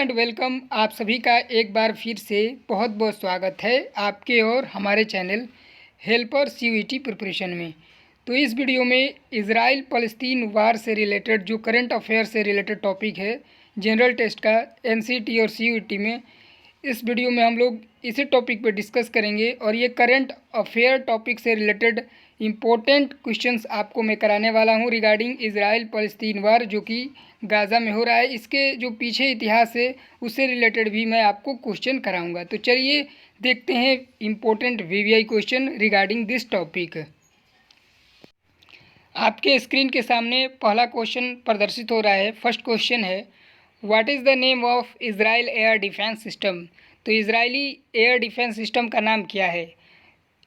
And welcome. आप सभी का एक बार फिर से बहुत बहुत स्वागत है आपके और हमारे चैनल हेल्पर सीयूईटी प्रिपरेशन में। तो इस वीडियो में इज़राइल फ़लस्तीन वार से रिलेटेड जो करंट अफेयर से रिलेटेड टॉपिक है जनरल टेस्ट का एनसीटी और सीयूईटी में, इस वीडियो में हम लोग इसी टॉपिक पर डिस्कस करेंगे और ये करंट अफेयर टॉपिक से रिलेटेड इम्पोर्टेंट क्वेश्चंस आपको मैं कराने वाला हूँ रिगार्डिंग इज़राइल फ़लस्तीन वार जो कि गाज़ा में हो रहा है। इसके जो पीछे इतिहास है उससे रिलेटेड भी मैं आपको क्वेश्चन कराऊंगा। तो चलिए देखते हैं important VVI question regarding this topic. आपके स्क्रीन के सामने पहला क्वेश्चन प्रदर्शित हो रहा है। फर्स्ट क्वेश्चन है, what is the name of Israel air defence system. तो इज़राइली एयर डिफेंस सिस्टम का नाम क्या है?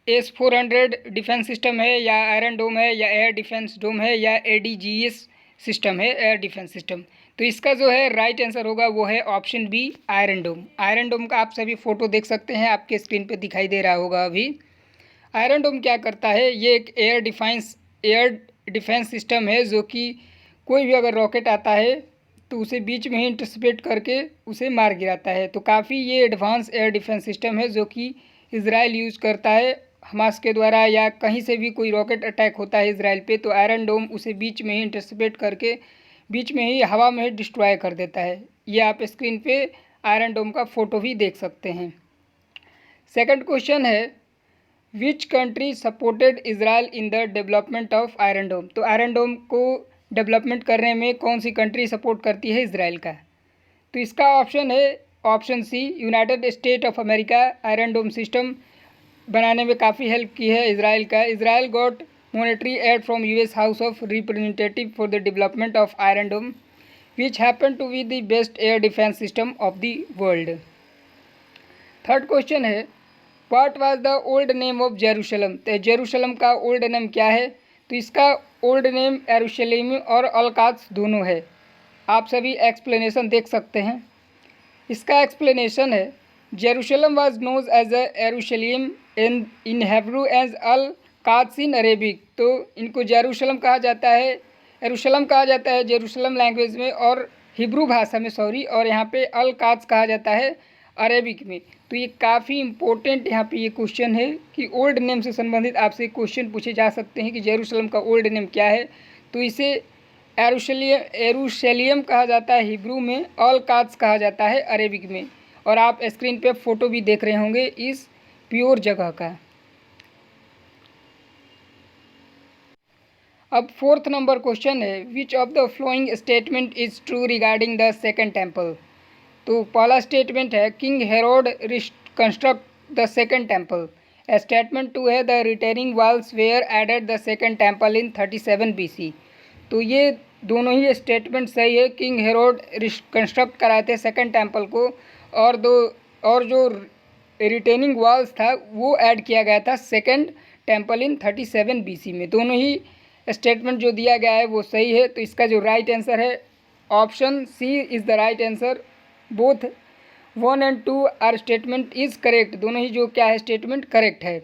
S-400 डिफेंस सिस्टम है, या आयरन डोम है, या एयर डिफेंस डोम है, या ADGS सिस्टम है एयर डिफेंस सिस्टम। तो इसका जो है राइट आंसर होगा वो है ऑप्शन बी, आयरन डोम। आयरन डोम का आप सभी फ़ोटो देख सकते हैं, आपके स्क्रीन पे दिखाई दे रहा होगा अभी। आयरन डोम क्या करता है? ये एक एयर डिफेंस सिस्टम है जो कि कोई भी अगर रॉकेट आता है तो उसे बीच में ही इंटरसेप्ट करके उसे मार गिराता है। तो काफ़ी ये एडवांस एयर डिफेंस सिस्टम है जो कि इज़राइल यूज़ करता है हमास के द्वारा, या कहीं से भी कोई रॉकेट अटैक होता है इज़राइल पे तो आयरन डोम उसे बीच में ही इंटरसेप्ट करके बीच में ही हवा में ही डिस्ट्रॉय कर देता है। ये आप स्क्रीन पे आयरन डोम का फ़ोटो भी देख सकते हैं। सेकंड क्वेश्चन है, which country supported Israel in the development of Iron Dome. तो आयरन डोम को डेवलपमेंट करने में कौन सी कंट्री सपोर्ट करती है इज़राइल का? तो इसका ऑप्शन है option C, United State of America Iron Dome system बनाने में काफ़ी हेल्प की है इज़राइल का। Israel got monetary aid from US House of Representative for the development of Iron Dome which happen to be the best air defence system of the world. Third question है, what was the old name of Jerusalem. तो Jerusalem का old name क्या है? तो इसका old name यरूशलेम और अल-काद्स दोनों है। आप सभी एक्सप्लेनेशन देख सकते हैं। इसका एक्सप्लेनेशन है, Jerusalem was known as a Yerushalem in Hebrew as Al Quds in Arabic. तो इनको जेरूशलम कहा जाता है, यरूशलम कहा जाता है जेरूशलम लैंग्वेज में और हिब्रू भाषा में और यहाँ पे अल-काद्स कहा जाता है अरेबिक में। तो ये काफ़ी इम्पोर्टेंट यहाँ पे ये क्वेश्चन है कि ओल्ड नेम से संबंधित आपसे क्वेश्चन पूछे जा सकते हैं कि जेरूशलम का ओल्ड नेम क्या है। तो इसे एरूशलेम कहा जाता है हिब्रू में, अल-काद्स कहा जाता है अरेबिक में। और आप स्क्रीन पे फ़ोटो भी देख रहे होंगे इस प्योर जगह का। अब फोर्थ नंबर क्वेश्चन है, which of the following statement is true regarding the second temple. तो पहला स्टेटमेंट है, king Herod construct the second temple. Statement 2 है, the retaining walls were added the second temple in 37 BC। तो ये दोनों ही statement सही है। किंग हेरोड कंस्ट्रक्ट कराए थे सेकंड टेम्पल को, और जो रिटेनिंग वॉल्स था वो ऐड किया गया था सेकंड टेम्पल इन 37 BC में। दोनों ही स्टेटमेंट जो दिया गया है वो सही है। तो इसका जो राइट आंसर है option C is the right answer. Both 1 and 2 are statement is correct. दोनों ही जो क्या है स्टेटमेंट करेक्ट है।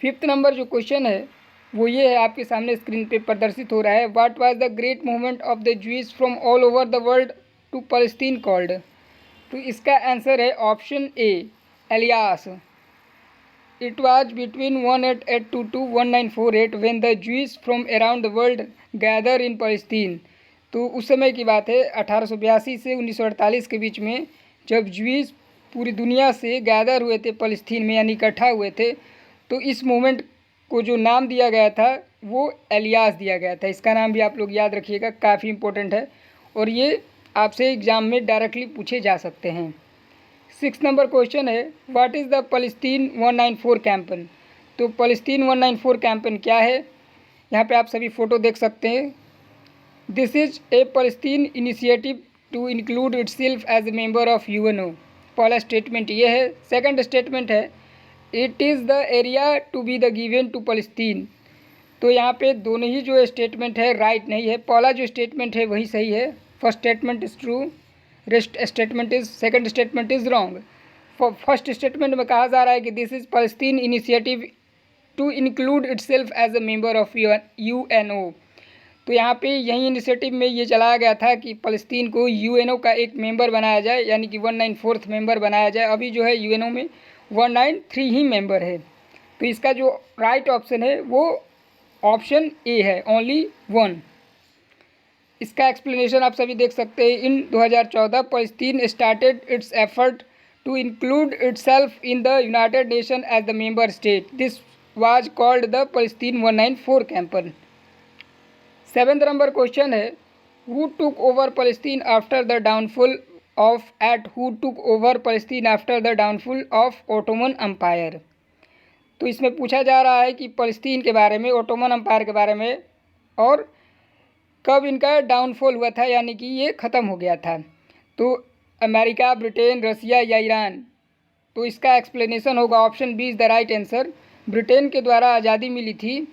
फिफ्थ नंबर जो क्वेश्चन है वो ये है, आपके सामने स्क्रीन पे प्रदर्शित हो रहा है, what was the great movement of the Jews from all over the world to Palestine called. तो इसका आंसर है option A, Aliyah. It was between 1882 to 1948 when the Jews from around the world gather in Palestine. तो उस समय की बात है 1882 से 1948 के बीच में, जब ज्यूज पूरी दुनिया से गैदर हुए थे पैलेस्टीन में, यानी इकट्ठा हुए थे। तो इस मूवमेंट को जो नाम दिया गया था वो एलियास दिया गया था। इसका नाम भी आप लोग याद रखिएगा, काफ़ी इंपॉर्टेंट है और ये आपसे एग्ज़ाम में डायरेक्टली पूछे जा सकते हैं। 6 नंबर क्वेश्चन है, what is the Palestine 194 campaign. तो पैलेस्टीन 194 कैंपेन क्या है? यहाँ पे आप सभी फ़ोटो देख सकते हैं। This is a Palestine initiative to include itself as a member of UNO। पहला स्टेटमेंट ये है। सेकंड स्टेटमेंट है, it is the area to be the given to Palestine. तो यहाँ पे दोनों ही जो स्टेटमेंट है राइट नहीं है। पहला जो स्टेटमेंट है वही सही है, first statement is true, second statement is wrong. First statement में कहा जा रहा है कि this is Palestine initiative to include itself as a member of UNO। तो यहाँ पे यही इनिशिएटिव में ये चलाया गया था कि फ़लस्तीन को यूएनओ का एक मेंबर बनाया जाए, यानी कि 194th मेंबर बनाया जाए। अभी जो है यूएनओ में 193 ही मेंबर है। तो इसका जो राइट ऑप्शन है वो ऑप्शन ए है, ओनली 1। इसका एक्सप्लेनेशन आप सभी देख सकते हैं। In 2014 Palestine started its effort to include itself in the United Nation as the member state. This was called the Palestine 194 campaign. 7th number question है, who took over Palestine after the downfall of Ottoman Empire. तो इसमें पूछा जा रहा है कि फ़लस्तीन के बारे में, ओटोमन एम्पायर के बारे में, और कब इनका डाउनफॉल हुआ था, यानी कि ये ख़त्म हो गया था। तो अमेरिका, ब्रिटेन, रसिया या ईरान। तो इसका एक्सप्लेनेशन होगा option B is the right answer. Britain के द्वारा आज़ादी मिली थी,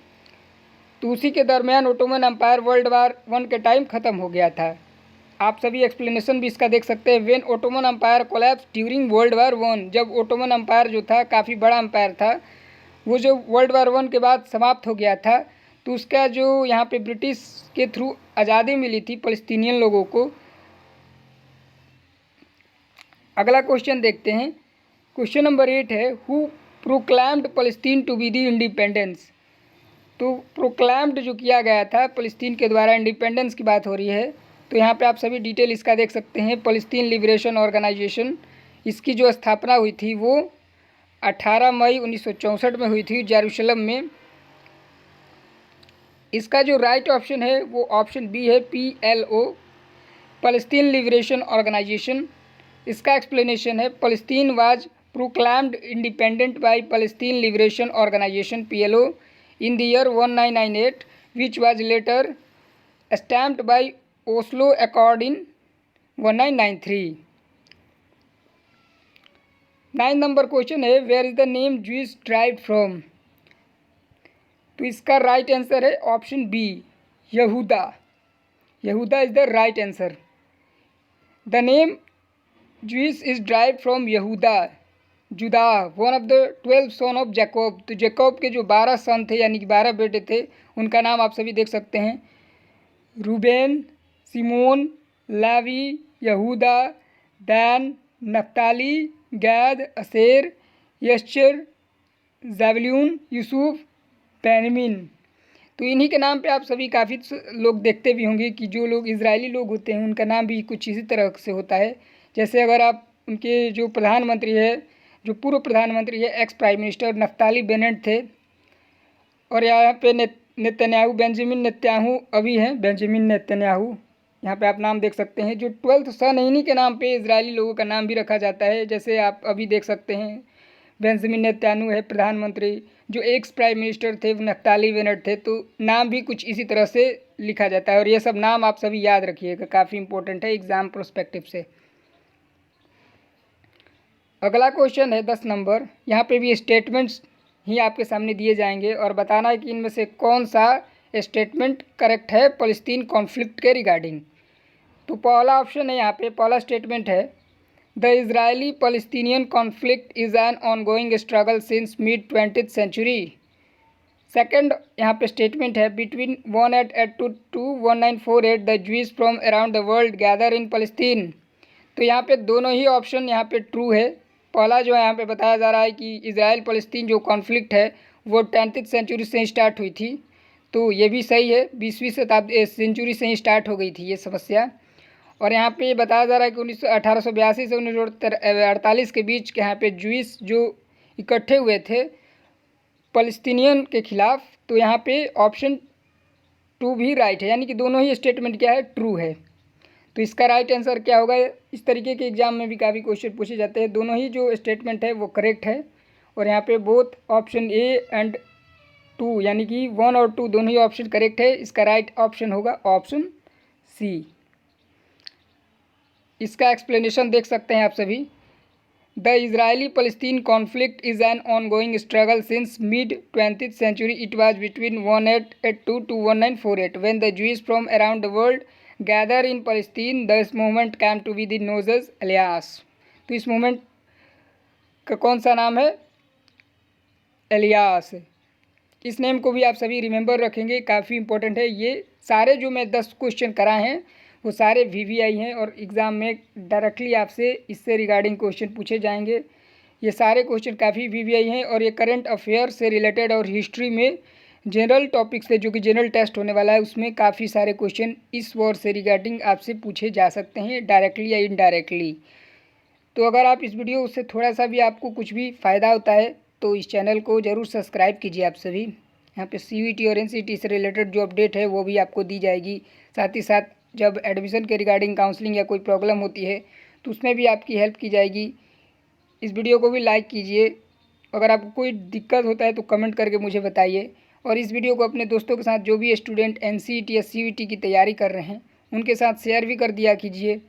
तो उसी के दरमियान ओटोमन एम्पायर वर्ल्ड वार 1 के टाइम ख़त्म हो गया था। आप सभी एक्सप्लेनेशन भी इसका देख सकते हैं। When Ottoman empire collapse during world war 1, जब ओटोमन एम्पायर जो था काफ़ी बड़ा एम्पायर था, वो जो वर्ल्ड वार 1 के बाद समाप्त हो गया था, तो उसका जो यहाँ पे ब्रिटिश के थ्रू आज़ादी मिली थी फ़लस्तीनियन लोगों को। अगला क्वेश्चन देखते हैं। क्वेश्चन नंबर 8 है, who proclaimed Palestine to be the independence. तो प्रोक्लेम्ड जो किया गया था फ़लस्तीन के द्वारा, इंडिपेंडेंस की बात हो रही है। तो यहाँ पे आप सभी डिटेल इसका देख सकते हैं। फ़लस्तीन लिबरेशन ऑर्गेनाइजेशन, इसकी जो स्थापना हुई थी वो 18 मई 1964 में हुई थी जेरूशलम में। इसका जो राइट ऑप्शन है वो ऑप्शन बी है, PLO, फ़लस्तीन लिबरेशन ऑर्गेनाइजेशन। इसका एक्सप्लेनेशन है, Palestine was proclaimed independent by Palestine Liberation Organisation PLO in the year 1998, which was later stamped by Oslo Accord in 1993. 9th number question है, where is the name Jews derived from. तो इसका right answer है option B, Yehuda. Yehuda is the right answer. The name Jews is derived from Yehuda, Judah, one of the 12 son of Jacob. तो Jacob के जो 12 सन थे, यानी कि 12 बेटे थे, उनका नाम आप सभी देख सकते हैं। रूबेन, सिमोन, लावी, यहूदा, दान, नफ्ताली, गैद, असेर, यश्चर, ज़ाबूलून, यूसुफ, बेन्यामीन। तो इन्हीं के नाम पे आप सभी काफ़ी लोग देखते भी होंगे कि जो लोग इजरायली लोग होते हैं उनका नाम भी कुछ इसी तरह से होता है। जैसे अगर आप उनके जो प्रधानमंत्री है, जो पूर्व प्रधानमंत्री है, ex prime minister Naftali Bennett थे, और यहाँ पे नेतन्याहू, बेंजामिन नेतन्याहू अभी हैं, बेंजामिन नेतन्याहू। यहाँ पे आप नाम देख सकते हैं। जो 12th सन है, इन्हीं के नाम पे इजरायली लोगों का नाम भी रखा जाता है। जैसे आप अभी देख सकते हैं, बेंजामिन नेतन्याहू है प्रधानमंत्री, जो एक्स प्राइम मिनिस्टर थे वो नफ्ताली बेनेट थे। तो नाम भी कुछ इसी तरह से लिखा जाता है, और ये सब नाम आप सभी याद रखिएगा, काफ़ी इंपॉर्टेंट है एग्ज़ाम प्रोस्पेक्टिव से। अगला क्वेश्चन है 10 नंबर। यहाँ पे भी स्टेटमेंट्स ही आपके सामने दिए जाएंगे और बताना है कि इनमें से कौन सा स्टेटमेंट करेक्ट है फ़लस्तीन कॉन्फ्लिक्ट के रिगार्डिंग। तो पहला ऑप्शन है, यहाँ पे पहला स्टेटमेंट है, the Israeli Palestinian conflict is an ongoing struggle since mid 20th century. Second यहाँ पे स्टेटमेंट है, between 1882 to 1948 the Jews from around the world gather in Palestine. तो यहाँ पे दोनों ही ऑप्शन यहाँ पे ट्रू है। पहला जो है यहाँ पे बताया जा रहा है कि इजराइल फ़लस्तीन जो कॉन्फ्लिक्ट है वो 10th सेंचुरी से स्टार्ट हुई थी। तो ये भी सही है, 20वीं शताब्दी सेंचुरी से ही स्टार्ट हो गई थी ये समस्या। और यहाँ पे बताया जा रहा है कि 1882 से 1948 के बीच के यहाँ पे ज्यूइश जो इकट्ठे हुए थे फ़लस्तीनियन के ख़िलाफ़। तो यहाँ पे ऑप्शन 2 भी राइट है, यानी कि दोनों ही स्टेटमेंट क्या है, ट्रू है। तो इसका राइट आंसर क्या होगा। इस तरीके के एग्जाम में भी काफ़ी क्वेश्चन पूछे जाते हैं। दोनों ही जो स्टेटमेंट है वो करेक्ट है, और यहाँ पे बोथ ऑप्शन ए एंड 2, यानी कि 1 और 2 दोनों ही ऑप्शन करेक्ट है। इसका राइट ऑप्शन होगा ऑप्शन सी। इसका एक्सप्लेनेशन देख सकते हैं आप सभी। The Israeli Palestine conflict is an ongoing struggle since mid 20th century. It was between 1882 to 1948 when the Jews from around the world gather in Palestine. This movement came to be the knows Aliyah. तो इस movement का कौन सा नाम है, alias. इस name को भी आप सभी रिमेंबर रखेंगे, काफ़ी इंपॉर्टेंट है ये सारे जो मैं 10 क्वेश्चन कराए हैं वो सारे VVI हैं और एग्ज़ाम में डायरेक्टली आपसे इससे रिगार्डिंग क्वेश्चन पूछे जाएंगे। ये सारे क्वेश्चन काफ़ी VVI हैं और ये करंट अफेयर से रिलेटेड और हिस्ट्री में जनरल टॉपिक से जो कि जनरल टेस्ट होने वाला है उसमें काफ़ी सारे क्वेश्चन इस वॉर से रिगार्डिंग आपसे पूछे जा सकते हैं डायरेक्टली या इनडायरेक्टली। तो अगर आप इस वीडियो से थोड़ा सा भी आपको कुछ भी फ़ायदा होता है तो इस चैनल को ज़रूर सब्सक्राइब कीजिए आप सभी। यहाँ पे CVT और NCT से रिलेटेड जो अपडेट है वो भी आपको दी जाएगी। साथ ही साथ जब एडमिशन के रिगार्डिंग काउंसलिंग या कोई प्रॉब्लम होती है तो उसमें भी आपकी हेल्प की जाएगी। इस वीडियो को भी लाइक कीजिए। अगर आपको कोई दिक्कत होता है तो कमेंट करके मुझे बताइए और इस वीडियो को अपने दोस्तों के साथ जो भी स्टूडेंट NCT या CVT की तैयारी कर रहे हैं उनके साथ शेयर भी कर दिया कीजिए।